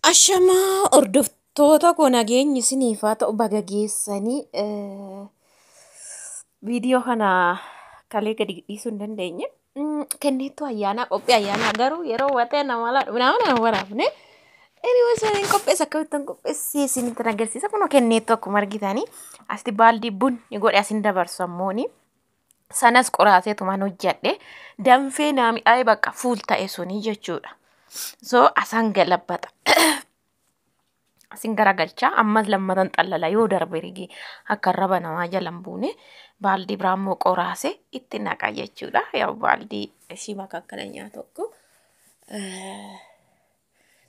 Ashamaa hordoftoota koo nageenyi isiniif haa ta'u baga geessanii viidiyoo kana kalee gadi dhiisuu hin dandeenye. Kenneettu ayyaanaa qophii ayyaanaa garuu yeroo watee nama waraabne inni isiniin qopheessa akkamittan qopheessee isinitti agarsiisa. Kun kenneettu akkuma argitanii asitti baaldii bunni godhe asin dabarsu ammooni sanas qoraaseetumaan hojjedhe danfee naami'aa bakka fuul ta'e suni jechuudha. So asan galabbata. Asin garagalcha ammas lammatan xallala yoo darbe rigi akka raba namaa jalan buune baaldii biraammoo qoraase itti naqa jechuudha. Yaa baaldii ishii makakkala nyaa tokko.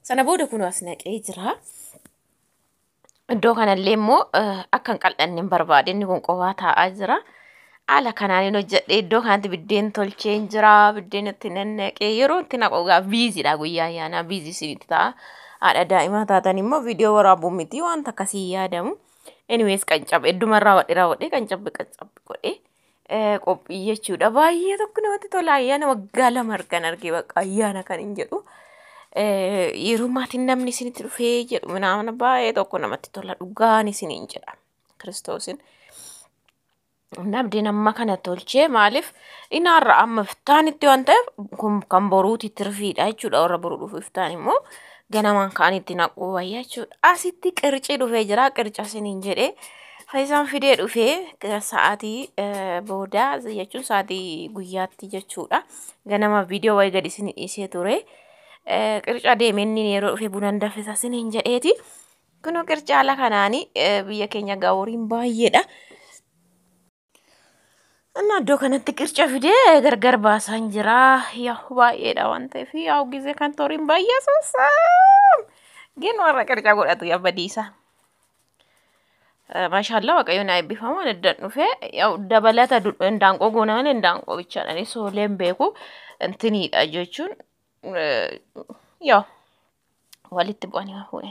Sana booda kun as naqee jira. Iddoo kanallee immoo akka hin qal'anne hin barbaade inni kun qofaa taa'aa jira. Haala kanaan hojjedhe iddoo kanatti biddeen tolchee jira. Biddeen itti nannaqee yeroo itti naqu biiziidha guyyaa ayyaanaa biizii isinitti ta'a. Haadha daa'imaa taatan immoo viidiyoo waraabuu miti wanta akkasii yaadamu. Anyways qancabe heddumarraa wadhee qancabe godhee qophii jechuudha. Baay'ee tokko namatti tola ayyaana waggaa lama argan argee bakka ayyaana kan hin jedhu. Yeroo maatiin namni isinitti dhufee jedhu naamna baay'ee tokko namatti tola dhugaan isiniin jedha Kiristoosin. Nabdeen amma kana tolchee maaliif inaarra amma iftaanitti waan ta'eef kan boruuti itti rifiidha jechuudha. Warra boruu dhufu iftaan immoo ganamaan kaanitti naquu wayyaa jechuudha. Asitti qircii dhufee jira. Qirca isiniin jedhee faayisaan fidee dhufee sa'aatii booda jechuun sa'aatii guyyaatti jechuudha. Ganama viidiyoo wayii gadi isin dhiisee ture. Qirca deemee inni yeroo dhufee buna danfisa isiniin jedheeti. Kunoo qirca haala kanaanii biyya keenya gaawuriin baay'eedha. እና ዶ ከነቲ ቅርጫ ፊዴ ገርገር ባሳን ጅራ ያው ባኤዳ ዋንተ ያው ጊዜ ካንቶሪን ባያሰሳ ግን ወራ ቅርጫ ጎዳቱ ያበዲሳ ማሻአላ ወቀዩና አይቢፋማ ነደኑ ፈ ያው ደበለተ እንዳንቆ ጎናን እንዳንቆ ብቻ ነኝ ሶሌም ቤኩ እንትኒ ዳጆቹን ያው ወሊት ቦኒ ሆነ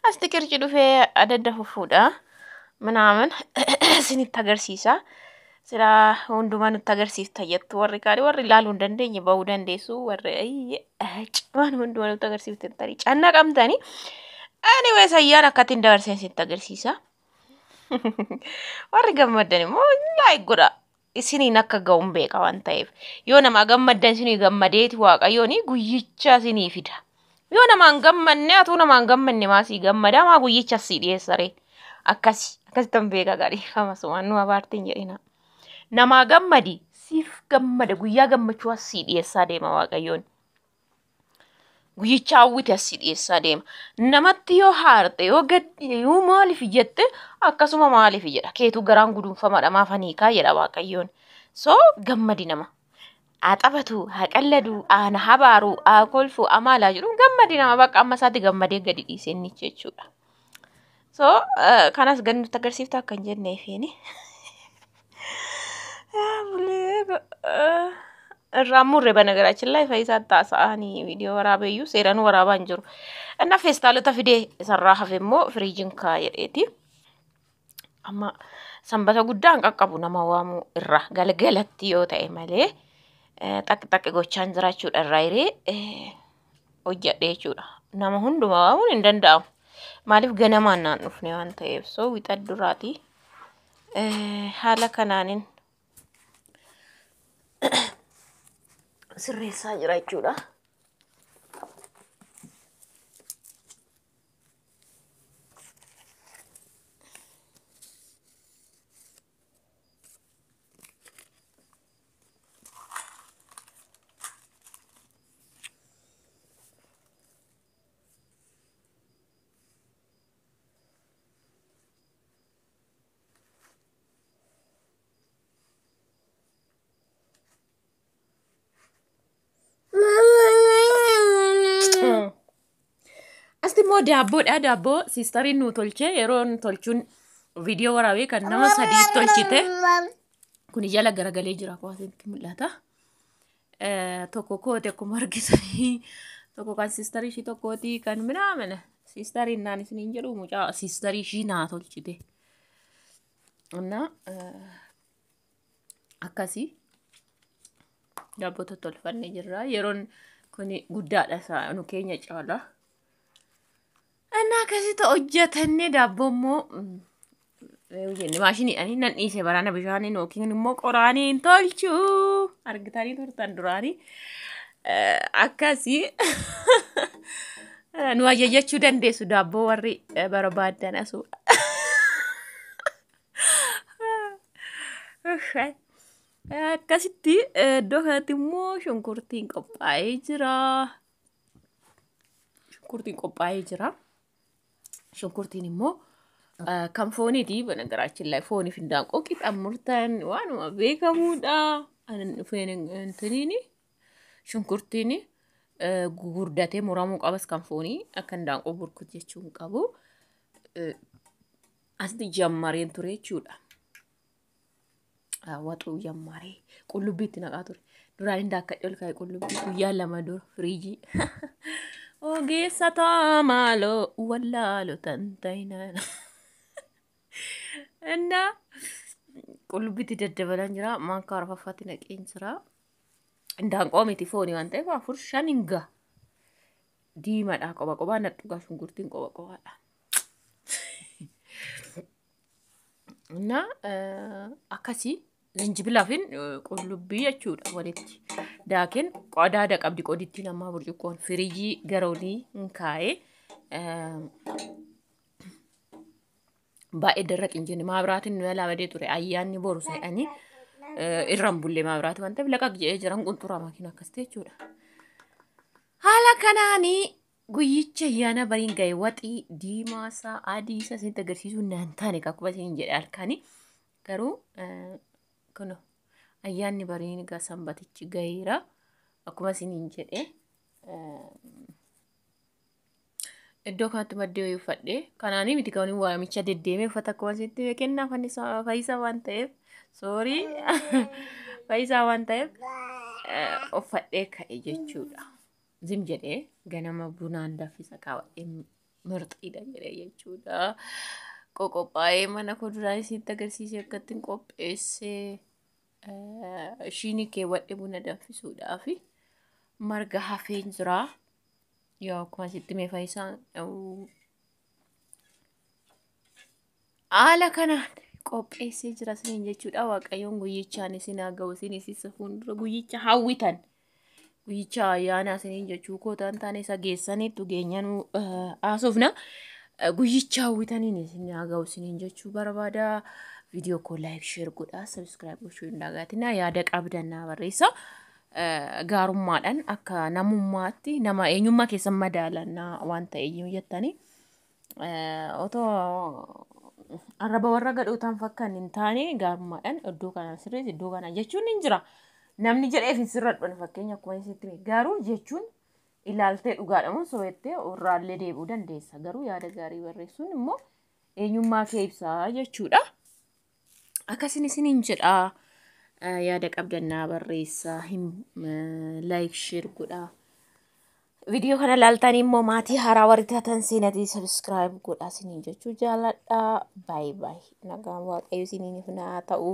አስቲ ቅርጭ ዱፈ አደደፉፉዳ ምናምን ስኒ ተገርሲሳ Sila hundumaan nutti agarsiifta jettu warri kaadhi warri ilaaluu hin dandeenye bahuu dandeessu warri waan hundumaan nutti agarsiifte tarii canna qabdanii anyways ayyaana akkaatiin dabarseen sitti agarsiisa. Warri gammaddan immoo laayik godha isiniin akka ga'uun beeka waan ta'eef yoo nama gammaddan isinii gammadeeti waaqayyooni guyyicha isinii fida. Yoo nama hin gammanne atuu nama hin gammanne maasii gammadaa maa guyyicha asii dhiyeessaree akkasitti beeka gaarii famasumaan nu abaartiin jedhina. Nama gammadi siif gammada guyyaa gammachuu asii dhiyeessaa deema waaqayyoon. Guyyicha hawwite asii dhiyeessaa deema. Namatti yoo haarte yoo gaddi yoo maaliif jette akkasuma maaliif jedha. Keetu garaan guduunfamadha maafanii kaa jedha waaqayyoon. So gammadi nama. Haa taphatu, haa qalladu, haa habaaru, haa kolfu, amaalaa jedhu gammadi nama bakka amma isaatti gammadee gadi dhiisee inni jechuudha. So kanas gadi nutti agarsiifta akka hin jenneefiini. Ramurre በነገራችን ላይ ፈይሳ ታሳኒ ቪዲዮ ወራበዩ ሴራኑ ወራባን ጅሩ እና ፌስታሉ ተፍዴ ሰራህ ፈሞ ፍሪጅን ካየቲ አማ ሰንበተ ጉዳን ቀቀቡ ነማዋሙ እራ ገልገለት ዮታኤ ማለ ጠቅጠቅ ጎቻን ዝራችሁ ደራይሬ ኦጀዴቹዳ ነማ ሁንዱ ማዋሙን እንደንዳው ማለፍ ገነማና ንፍኔ አንተ ይብሶ ዊጠዱራቲ ሐላ ከናኒን Sirreessaa jira jechuudha. Mo dabo sisterin nu tolche yeroon tolchuun viidiyoo waraabee kan nama sadii tolchite kuni jala garagalee jira kwaasatti mul'ata. Tokko koote akkuma argisanii tokko kan sisterii ishii tokkooti kan midhaamana sisteriin naan isiniin jedhu mucaa sisterii ishii naa tolchite. እና akkasii dabbota tolfannee jirra yeroon kuni guddaadha isaa nu keenya caalaa. Ana akkasitti hojjetanne daabboo immoo jenne maashiniidhaan nan dhiise baraana bishaaniin yookiin immoo qoraaniin tolchuu argitanii turtan duraanii akkasii nu ajajachuu dandeessu daabboo warri barbaadan asuudha. Akkasitti iddoo kanatti immoo shunkurtiin qophaa'ee jira. Shunkurtiin qophaa'ee jira. Shunkurtiin immoo kan fooniiti በነገራችን ላይ foonii fi hindaanqoo qixaan murtan waanuma beekamuudha. Antiniini shunkurtiin gurgurdatee muramuu qabas kan foonii akka hindaanqoo burkut jechuun qabu. Asitti jammareen ture jechuudha. Waxuu jammaree qullubbiitti naqaa ture. Duraan hindaanqadhe ol kaa'e qullubbii guyyaa lama dura firiijii. Ogeessa taamaaloo wallaaloo tantaayinaan. Inna qullubbiitti daddabalan jira. Maankaa arfaffaatti naqeen jira. Hindaanqoo miti foonii waan ta'eef 4-5 hin ga'a. Diimaadha qoba qobaa nadhugaa shunkurtiin qoba qobaadha. Inna akkasii zinjibilaa fi qullubbii jechuudha walitti. Daakeen qodaada qabdi qoditti namaa burcuqqoon firiijii gara olii hin kaa'ee. Baay'ee darraq hin jenne maabiraatiin nu yaalaa badee ture ayyaanni boru se'anii irraan bullee maabiraati waan ta'eef laqaq jedhee jiran qunxuraa makiina akkasii jechuudha. Haala kanaanii guyyicha ayyaana bariin ga'e waxii diimaa isaa adii isaa isinitti agarsiisuu naan taane akkuma isin jedhe halkanii garuu kun ayyaanni bariin gaa sanbatichi ga'eera akkuma isin jedhe. Iddoo kanatti maddee uffadhe kanaanii miti kan waamicha deddeemee uffata akkuma isitti kennaa fayyisaa waan ta'eef soorii fayyisaa waan ta'eef uffadhee ka'e jechuudha. Zim jedhee ganama bunaan daffisa kaawwadhee mirxiidha jedhee jechuudha. Qoqophaa'ee mana kuduraa isitti agarsiisee akkattiin qopheessee ishiin keewwadhee buna danfisuudhaaf marga hafeen jira. Yoo akkuma sitti mee fayyisaa haala kanaan qopheessee jira isiniin jechuudha. Waaqayyoon guyyichaan isin haa ga'u isin isa fuuldura guyyicha hawwitan guyyicha ayyaana isiniin jechuu kootaan taane isa geessaniitu geenyaan haasofna. Guyyicha hawwitaniin isin haa ga'u isiniin jechuu barbaada. Viidiyoo koo laayik sheer godhaa sabiskiraayib gochuu hin dagaatinaa yaada qabdan naa barreessaa. Gaarummaadhaan akka namummaatti nama eenyummaa keessan madaalannaa waan ta'e jettanii otoo arraba warra gadhootaan fakkaan hin taane gaarummaadhaan iddoo kana sirrees iddoo kana jechuun hin jira. Namni jedheef hin sirradhu fakkeenya akkuma isitti garuu jechuun ilaaltee dhugaadhamuun sooyettee irraallee deebi'uu dandeessa. Garuu yaada gaarii barreessuun immoo eenyummaa kee ibsaa jechuudha. Akkasin isiniin jedhaa. Yaada qabdan naa barreessaa laayik sheer godhaa. Viidiyoo kana ilaaltanii immoo maatii haaraa warri taatan seenatii sabiskiraayib godhaa isiniin jechuu jaalladhaa. Baay baay nagaan waaqayyo isiniif naa ta'u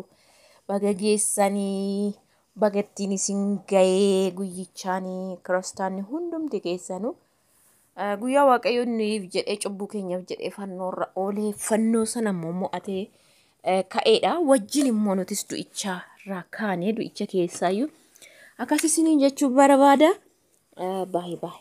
baga geessanii bagattiin isin ga'ee guyyichaanii kiristaanni hundumti keessanuu guyyaa waaqayyo nuuf jedhee cubbuu keenyaaf jedhee fannoorra oolee fannoo sana immoo mo'atee ka'eedha. Wajjin immoo nutis du'ichaa raakaanee du'icha keessaayyuu akkasii isiniin jechuu barbaada. Baay baay.